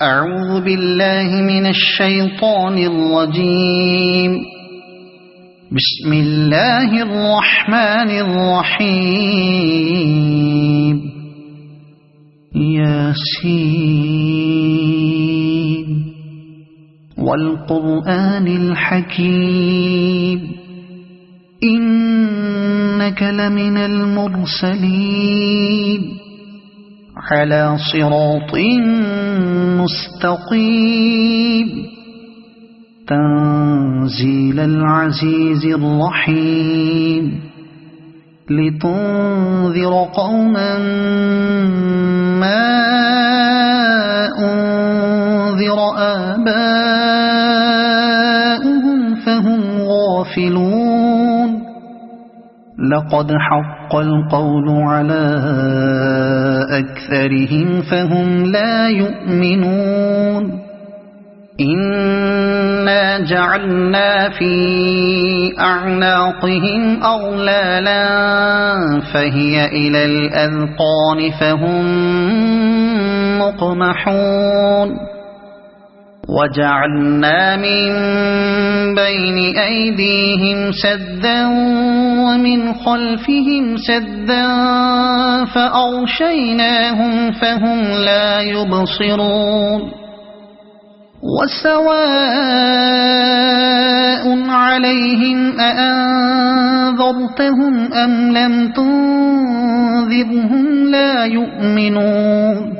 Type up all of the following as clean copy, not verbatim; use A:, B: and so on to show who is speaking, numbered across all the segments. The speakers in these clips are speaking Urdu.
A: أعوذ بالله من الشيطان الرجيم. بسم الله الرحمن الرحيم. ياسين والقرآن الحكيم إنك لمن المرسلين على صراط مستقيم تنزيل العزيز الرحيم لتنذر قوما ما أنذر آباؤهم فهم غافلون. لقد حق القول على أكثرهم فهم لا يؤمنون. إنا جعلنا في أعناقهم أغلالا فهي إلى الأذقان فهم مقمحون. وجعلنا من بين أيديهم سدا ومن خلفهم سدا فأغشيناهم فهم لا يبصرون. وسواء عليهم أأنذرتهم أم لم تنذرهم لا يؤمنون.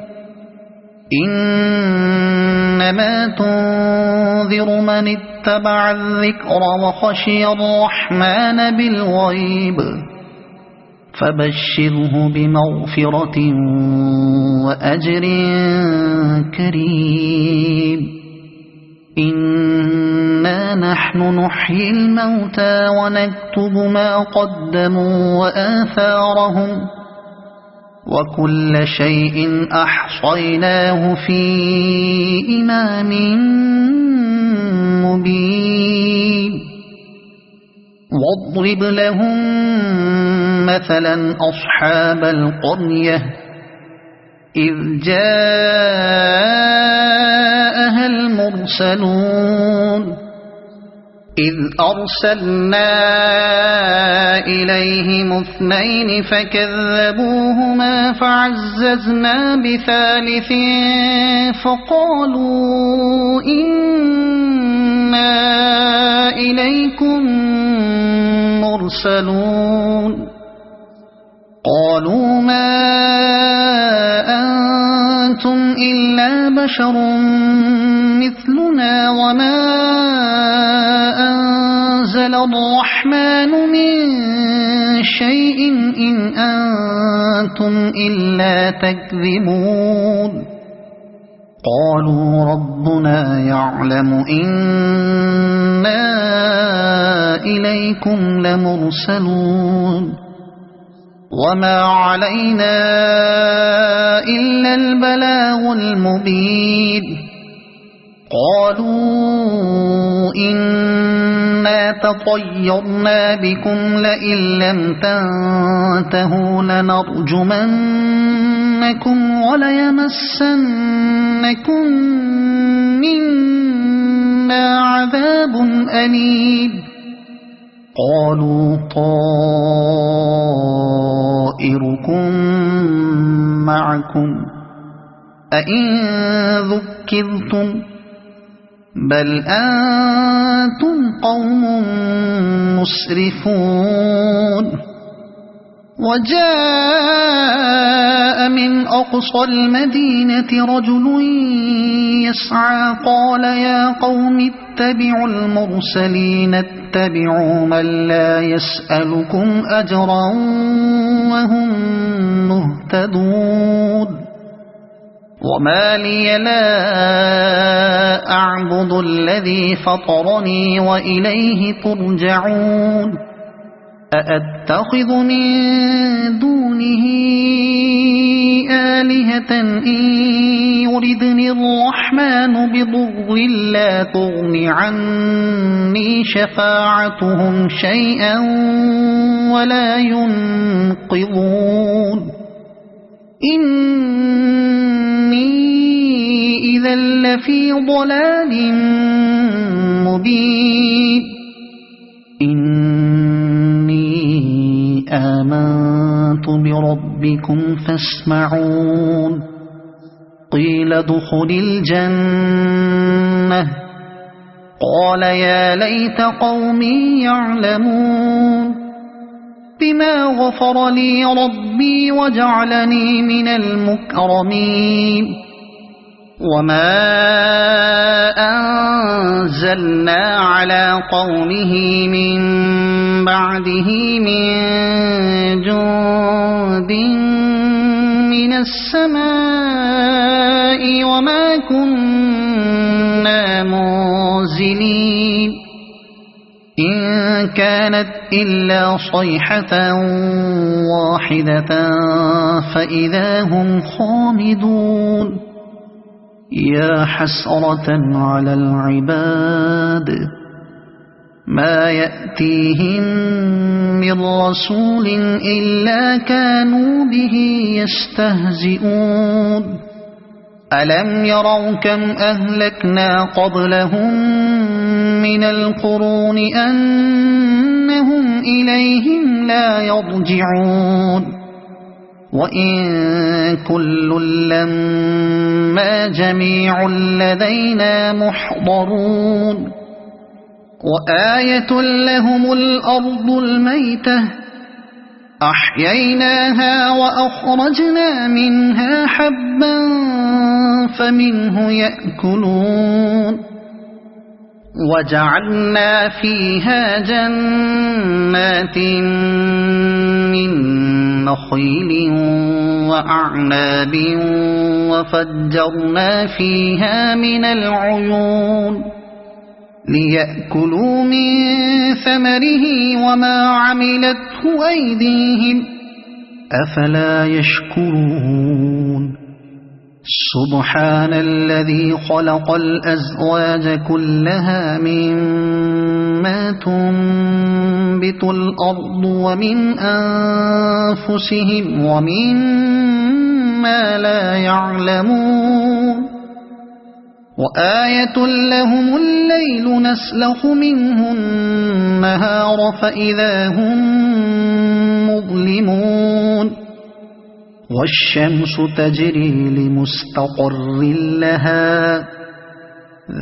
A: إنما تنذر من اتبع الذكر وخشي الرحمن بالغيب فبشره بمغفرة وأجر كريم. إنا نحن نحيي الموتى ونكتب ما قدموا وآثارهم وكل شيء أحصيناه في إمام مبين. واضرب لهم مثلا أصحاب القرية إذ جاءها المرسلون إذ أرسلنا إليهم اثنين فكذبوهما فعززنا بثالث فقالوا إنا إليكم مرسلون. قالوا ما أنتم إلا بشر مثلنا وما أنزل الرحمن من شيء إن أنتم إلا تكذبون. قالوا ربنا يعلم إنا إليكم لمرسلون وما علينا إلا البلاغ المبين. قالوا إنا تطيرنا بكم لئن لم تنتهوا لنرجمنكم وليمسنكم منا عذاب أليم. قالوا طائركم معكم أئن ذكرتم بل أنتم قوم مسرفون. وجاء من أقصى المدينة رجل يسعى قال يا قوم اتبعوا المرسلين اتبعوا من لا يسألكم أجرا وهم مهتدون. وما لي لا أعبد الذي فطرني وإليه ترجعون. أأتخذ من دونه آلهة إن يردني الرحمن بضر لا تغن عني شفاعتهم شيئا ولا ينقذون. إني إذا لفي ضلال مبين إني آمنت بربكم فاسمعون قيل ادخل الجنة قال يا ليت قومي يعلمون بما غفر لي ربي وجعلني من المكرمين وما أنزلنا على قومه من بعده من جند من السماء وما كنا منزلين إن كانت إلا صيحة واحدة فإذا هم خامدون يا حسرة على العباد ما يأتيهم من رسول إلا كانوا به يستهزئون ألم يروا كم أهلكنا قبلهم من القرون أنهم إليهم لا يرجعون وإن كل لما جميع لدينا محضرون وآية لهم الأرض الميتة أحييناها وأخرجنا منها حبا فمنه يأكلون وجعلنا فيها جنات من نخيل وأعناب وفجرنا فيها من العيون ليأكلوا من ثمره وما عملته أيديهم أفلا يشكرون سبحان الذي خلق الأزواج كلها مما تنبت الأرض ومن أنفسهم ومما لا يعلمون وآية لهم الليل نسلخ منه النهار فإذا هم مظلمون والشمس تجري لمستقر لها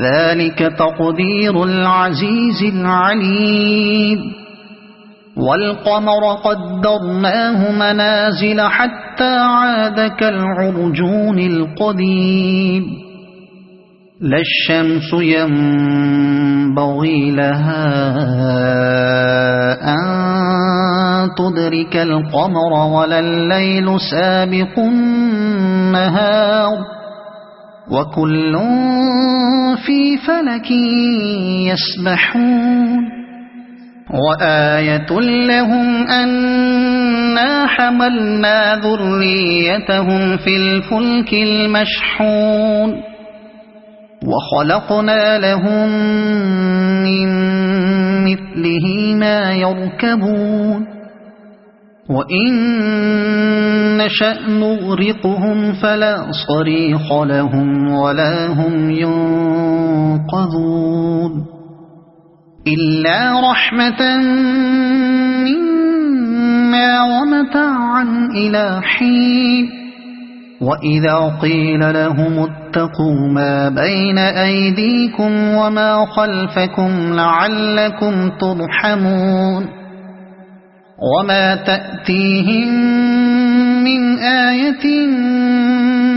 A: ذلك تقدير العزيز العليم والقمر قدرناه منازل حتى عاد كالعرجون القديم لا الشمس ينبغي لها أن تدرك القمر ولا الليل سابق النهار وكل في فلك يسبحون وآية لهم أنا حملنا ذريتهم في الفلك المشحون وخلقنا لهم من مثله ما يركبون وإن نشأ نغرقهم فلا صريخ لهم ولا هم ينقذون إلا رحمة منا ومتاعا إلى حين وإذا قيل لهم اتقوا ما بين أيديكم وما خلفكم لعلكم ترحمون وما تأتيهم من آية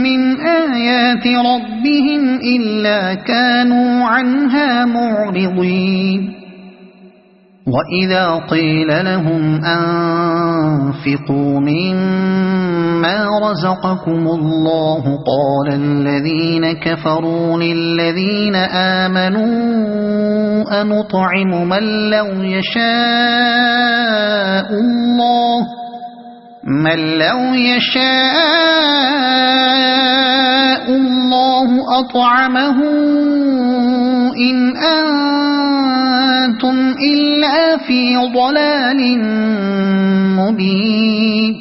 A: من آيات ربهم إلا كانوا عنها معرضين وإذا قيل لهم أنفقوا مما رزقكم الله قال الذين كفروا للذين آمنوا أنطعم من لو يشاء الله أطعمه إن أنتم إلا في ضلال مبين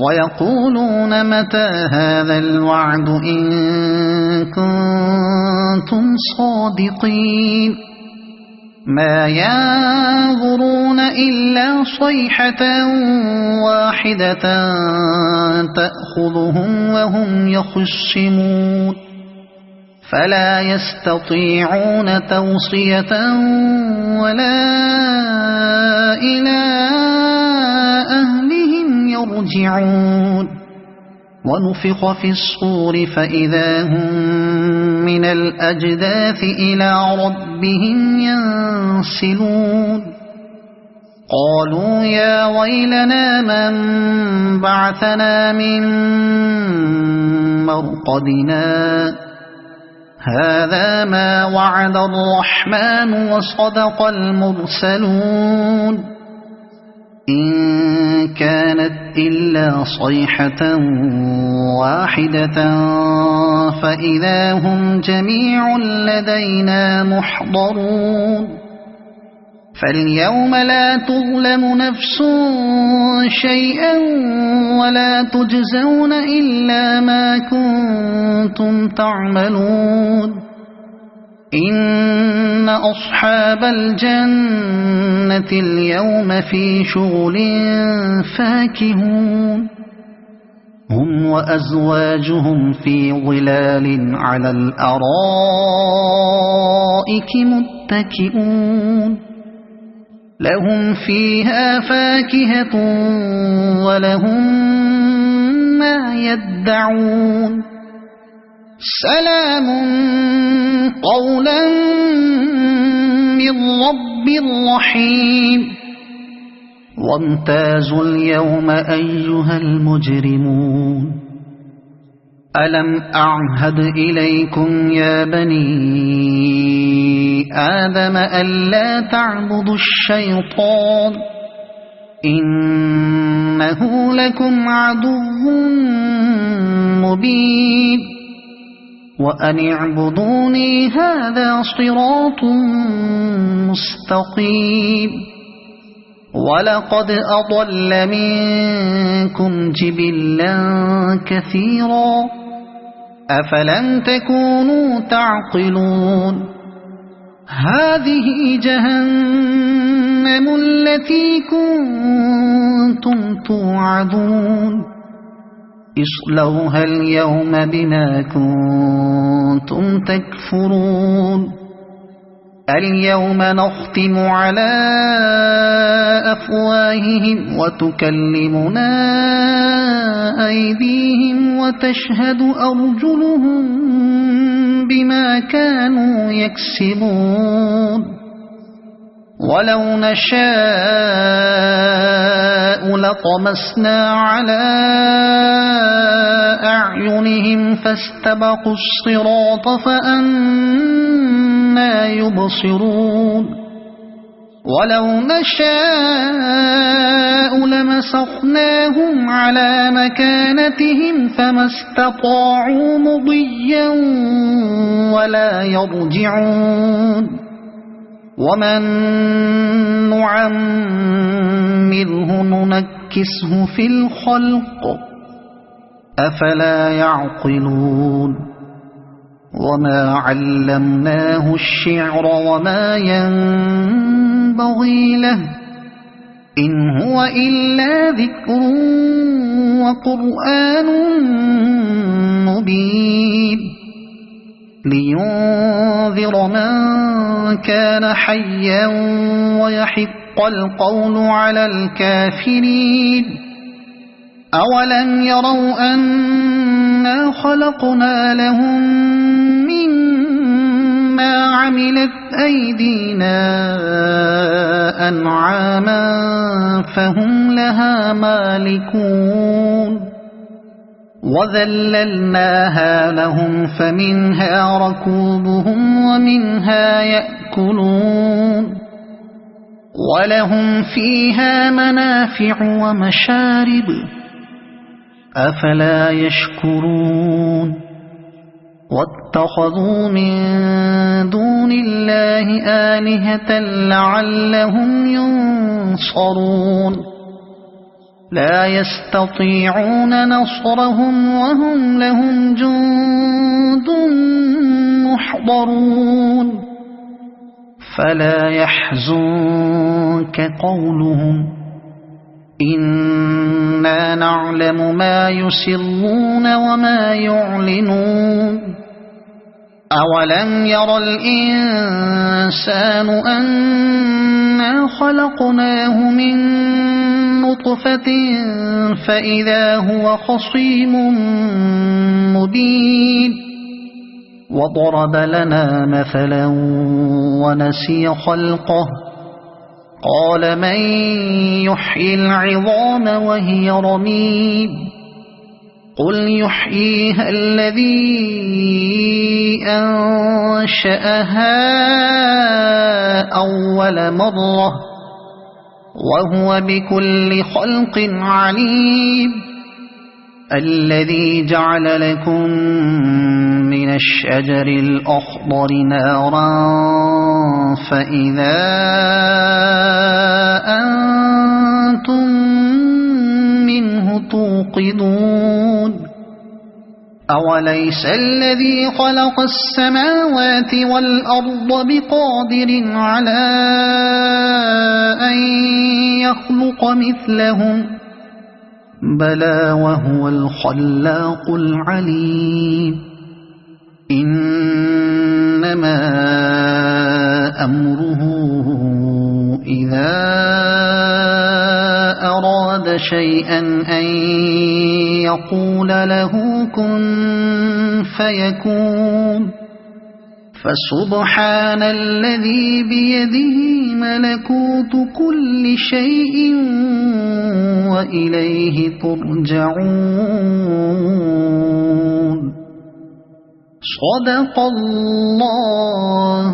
A: ويقولون متى هذا الوعد إن كنتم صادقين ما ينظرون إلا صيحة واحدة تأخذهم وهم يخصمون فلا يستطيعون توصية ولا إلى أهلهم يرجعون ونفخ في الصور فإذا هم من الأجداث إلى ربهم ينسلون قالوا يا ويلنا من بعثنا من مرقدنا هذا ما وعد الرحمن وصدق المرسلون إن كانت إلا صيحة واحدة فإذا هم جميع لدينا محضرون فاليوم لا تظلم نفس شيئا ولا تجزون إلا ما كنتم تعملون إن أصحاب الجنة اليوم في شغل فاكهون هم وأزواجهم في ظلال على الأرائك متكئون لهم فيها فاكهة ولهم ما يدعون سلام قولا من رب رحيم وامتازوا اليوم أيها المجرمون ألم أعهد إليكم يا بني آدم ألا تعبدوا الشيطان إنه لكم عدو مبين وأن اعبدوني هذا صراط مستقيم ولقد أضل منكم جبلا كثيرا أفلم تكونوا تعقلون هذه جهنم التي كنتم توعدون اصلوها اليوم بما كنتم تكفرون اليوم نختم على أفواههم وتكلمنا أيديهم وتشهد أرجلهم بما كانوا يكسبون ولو نشاء لطمسنا على أعينهم فاستبقوا الصراط فأنى يبصرون ولو نشاء لمسخناهم على مكانتهم فما استطاعوا مضيا ولا يرجعون ومن نعمره ننكسه في الخلق أفلا يعقلون وما علمناه الشعر وما ينبغي له إن هو إلا ذكر وقرآن مبين لينذر من كان حيا ويحق القول على الكافرين أولم يروا أنا خلقنا لهم مما عملت أيدينا أنعاما فهم لها مالكون وذللناها لهم فمنها ركوبهم ومنها يأكلون ولهم فيها منافع ومشارب أفلا يشكرون واتخذوا من دون الله آلهة لعلهم ينصرون لا يستطيعون نصرهم وهم لهم جند محضرون فلا يحزنك قولهم إنا نعلم ما يسرون وما يعلنون أولم ير الإنسان أنا خلقناه من نطفة فإذا هو خصيم مبين وضرب لنا مثلا ونسي خلقه قال من يحيي العظام وهي رميم قل يحييها الذي أنشأها أول مرة وهو بكل خلق عليم الذي جعل لكم من الشجر الأخضر نارا فإذا أنتم منه توقدون أوليس الذي خلق السماوات والأرض بقادر على أن يخلق مثلهم بلى وهو الخلاق العليم إنما أمره إذا أراد شيئا أن يقول له كن فيكون فسبحان الذي بيده ملكوت كل شيء وإليه ترجعون صدق الله